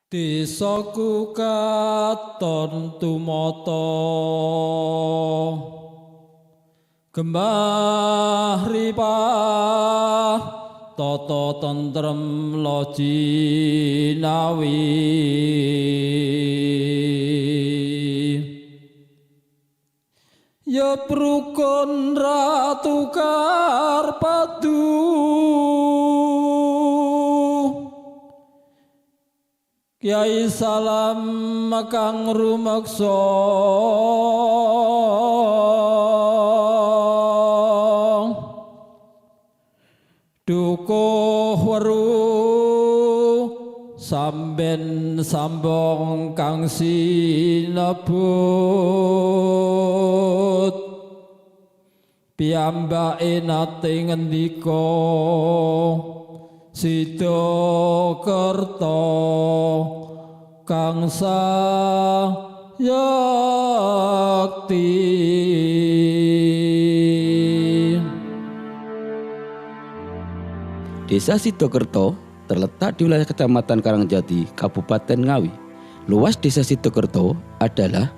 Desaku katon tumata gembah ripah tata tentrem lojinawi ya prukun ratu karpadu Kyai salam kang rumeksa dukuh weruh samben sambong kang sinebut piyambake nate ngendika Sidakerta kang sayakti. Desa Sidakerta terletak di wilayah Kecamatan Karangjati, Kabupaten Ngawi. Luas Desa Sidakerta adalah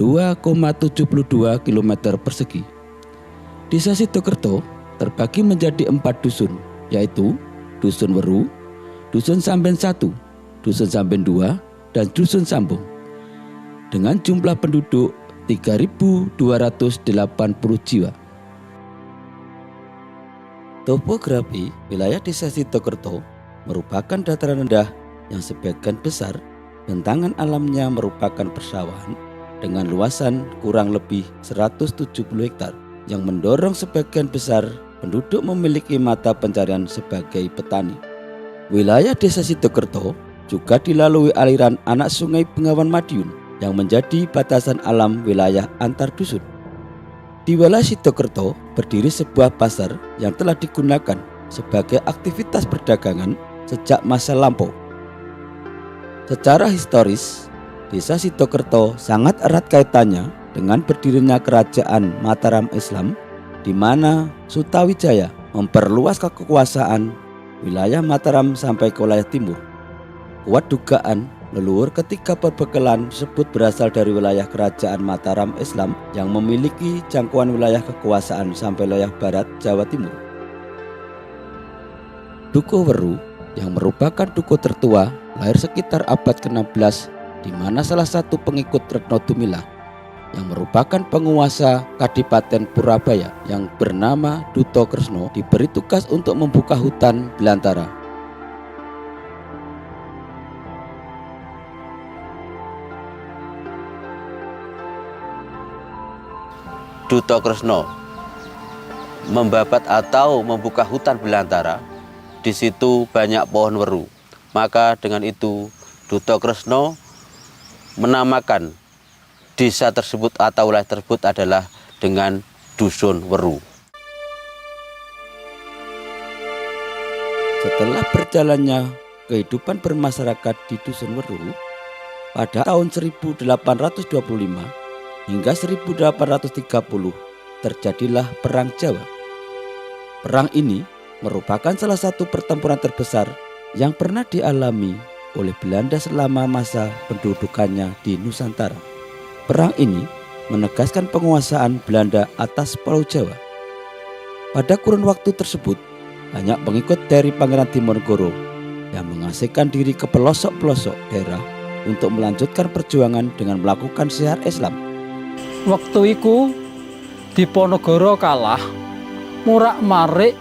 2,72 km persegi. Desa Sidakerta terbagi menjadi 4 dusun, yaitu Dusun Weru, Dusun Samben 1, Dusun Samben 2, dan Dusun Sambung. Dengan jumlah penduduk 3.280 jiwa. Topografi wilayah Desa Sidakerta merupakan dataran rendah yang sebagian besar bentangan alamnya merupakan persawahan dengan luasan kurang lebih 170 hektar yang mendorong sebagian besar penduduk memiliki mata pencarian sebagai petani. Wilayah Desa Sidakerta juga dilalui aliran anak sungai Bengawan Madiun yang menjadi batasan alam wilayah antar dusun. Di wilayah Sidakerta berdiri sebuah pasar yang telah digunakan sebagai aktivitas perdagangan sejak masa lampau. Secara historis, Desa Sidakerta sangat erat kaitannya dengan berdirinya Kerajaan Mataram Islam, di mana Sutawijaya memperluas kekuasaan wilayah Mataram sampai ke wilayah timur. Kuat dugaan leluhur ketiga perbekalan tersebut berasal dari wilayah Kerajaan Mataram Islam yang memiliki jangkauan wilayah kekuasaan sampai wilayah barat Jawa Timur. Dukuh Weru yang merupakan dukuh tertua lahir sekitar abad ke-16, di mana salah satu pengikut Retno Dumilah yang merupakan penguasa Kadipaten Purabaya yang bernama Duto Kresno diberi tugas untuk membuka hutan belantara. Duto Kresno membabat atau membuka hutan belantara. Di situ banyak pohon weru. Maka dengan itu Duto Kresno menamakan desa tersebut atau wilayah tersebut adalah dengan Dusun Weru. Setelah berjalannya kehidupan bermasyarakat di Dusun Weru, pada tahun 1825 hingga 1830 terjadilah Perang Jawa. Perang ini merupakan salah satu pertempuran terbesar yang pernah dialami oleh Belanda selama masa pendudukannya di Nusantara. Perang ini menegaskan penguasaan Belanda atas Pulau Jawa. Pada kurun waktu tersebut, banyak pengikut dari Pangeran Diponegoro yang mengasingkan diri ke pelosok-pelosok daerah untuk melanjutkan perjuangan dengan melakukan syiar Islam. Waktu iku Diponegoro kalah murak-marik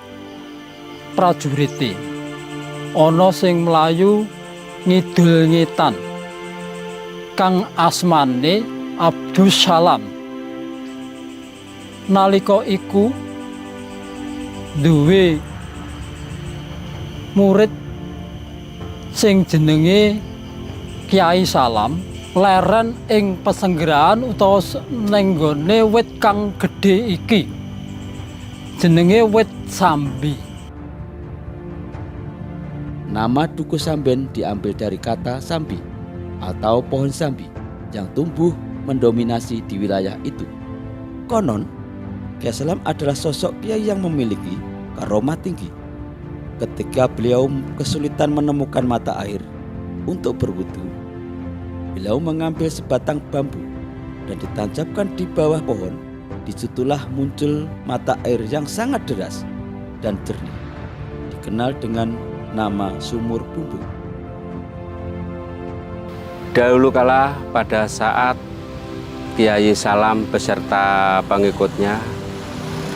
prajurite. Ana sing mlayu ngidul ngetan kang asmane Abdus Salam. Nalika iku duwe murid sing jenenge Kyai Salam leren ing pesenggerahan utawa ning nggone wit kang gedhe iki jenenge wit sambi. Nama Dukuh Samben diambil dari kata sambi atau pohon sambi yang tumbuh mendominasi di wilayah itu. Konon, Kyai Salam adalah sosok kiai yang memiliki karomah tinggi. Ketika beliau kesulitan menemukan mata air, untuk berwudu, beliau mengambil sebatang bambu dan ditancapkan di bawah pohon. Disitulah muncul mata air yang sangat deras dan jernih, dikenal dengan nama Sumur Bumbung. Dahulu kala pada saat Kiai Salam beserta pengikutnya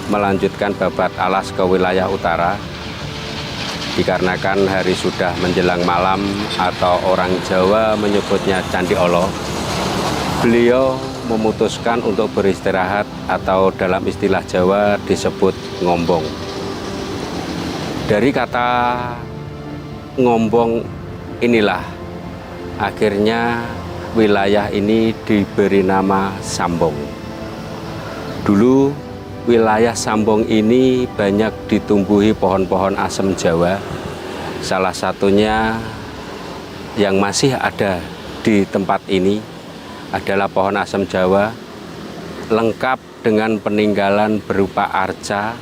melanjutkan babat alas ke wilayah utara, dikarenakan hari sudah menjelang malam atau orang Jawa menyebutnya Candi Olo, beliau memutuskan untuk beristirahat atau dalam istilah Jawa disebut ngombong. Dari kata ngombong inilah akhirnya wilayah ini diberi nama Sambong. Dulu wilayah Sambong ini banyak ditumbuhi pohon-pohon asem Jawa. Salah satunya yang masih ada di tempat ini adalah pohon asem Jawa, lengkap dengan peninggalan berupa arca.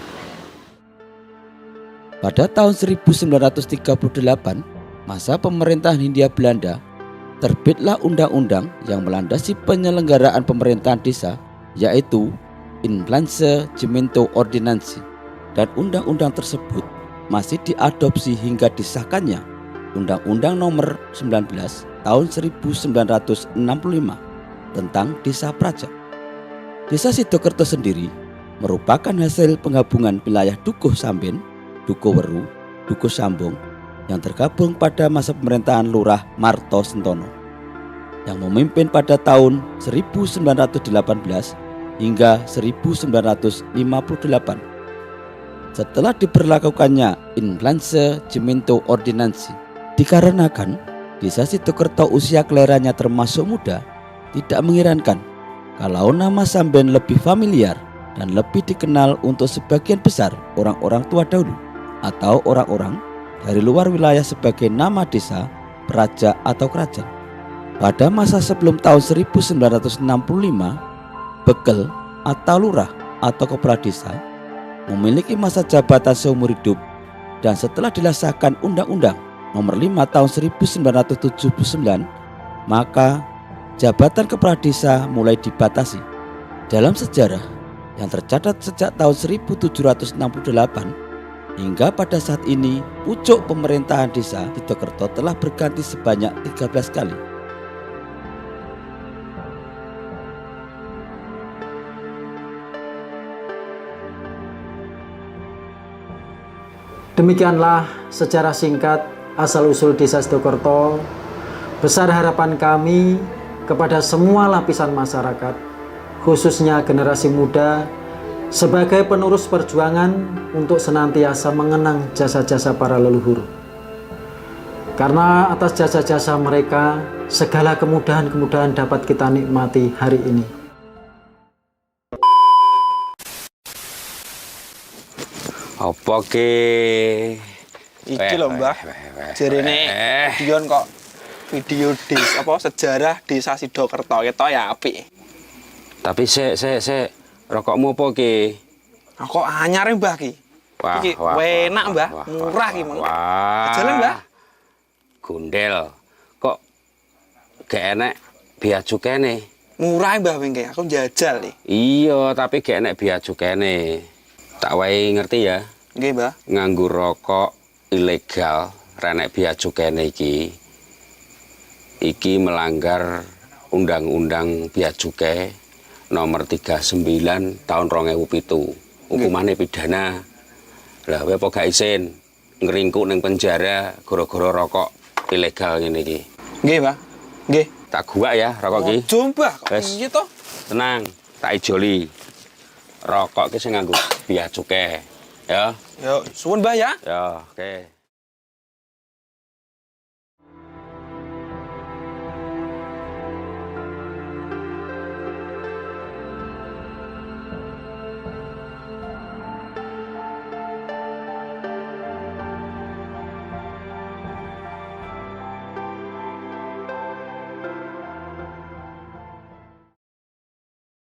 Pada tahun 1938, masa pemerintahan Hindia Belanda, terbitlah undang-undang yang melandasi penyelenggaraan pemerintahan desa, yaitu Inlandse-Gemeente Ordinansie, dan undang-undang tersebut masih diadopsi hingga disahkannya Undang-Undang Nomor 19 tahun 1965 tentang Desa Praja. Desa Sidokerto sendiri merupakan hasil penggabungan wilayah Dukuh Samben, Dukuh Weru, Dukuh Sambong yang tergabung pada masa pemerintahan Lurah Marto Sentono yang memimpin pada tahun 1918 hingga 1958. Setelah diberlakukannya Inlandse-Gemeente Ordinansie, dikarenakan Desa Sidokerto usia kelahirannya termasuk muda, tidak mengirankan kalau nama Samben lebih familiar dan lebih dikenal untuk sebagian besar orang-orang tua dahulu atau orang-orang dari luar wilayah sebagai nama desa, praja atau kerajaan. Pada masa sebelum tahun 1965, bekel atau lurah atau kepala desa memiliki masa jabatan seumur hidup, dan setelah dilaksanakan Undang-Undang Nomor 5 tahun 1979, maka jabatan kepala desa mulai dibatasi. Dalam sejarah yang tercatat sejak tahun 1768 hingga pada saat ini, pucuk pemerintahan desa Sidokerto telah berganti sebanyak 13 kali. Demikianlah secara singkat asal-usul Desa Sidokerto. Besar harapan kami kepada semua lapisan masyarakat, khususnya generasi muda, sebagai penerus perjuangan untuk senantiasa mengenang jasa-jasa para leluhur. Karena atas jasa-jasa mereka, segala kemudahan-kemudahan dapat kita nikmati hari ini. Apa ke? Iki lho Mbah, jarene Dion kok video sejarah Desa Sidokerto ketok ya apik. Tapi sik rokokmu apa ki? Kok anyar Mbah ki? Iki enak Mbah, murah ki mong. Jalan Mbah. Gundel. Kok gak enek biaya cukene? Murah Mbah wingke, aku njajal nih. Iya, tapi gak enek biaya cukene. Tak wae ngerti ya. Nggih Mbah. Nganggo rokok ilegal renek biaya cukene iki melanggar Undang-Undang Bea Cukai Nomor 39 tahun 2007. Hukumane pidana. Lah kowe apa gak isin ngringkuk ning penjara gara-gara rokok ilegal ngene iki? Nggih, Mbah. Nggih. Tak gua ya rokok iki. Coba kok piye to? Tenang, tak ijoli. Rokok ki sing nganggo bea cukai. Ya. Yo, suwun Mbah ya. Ya, oke.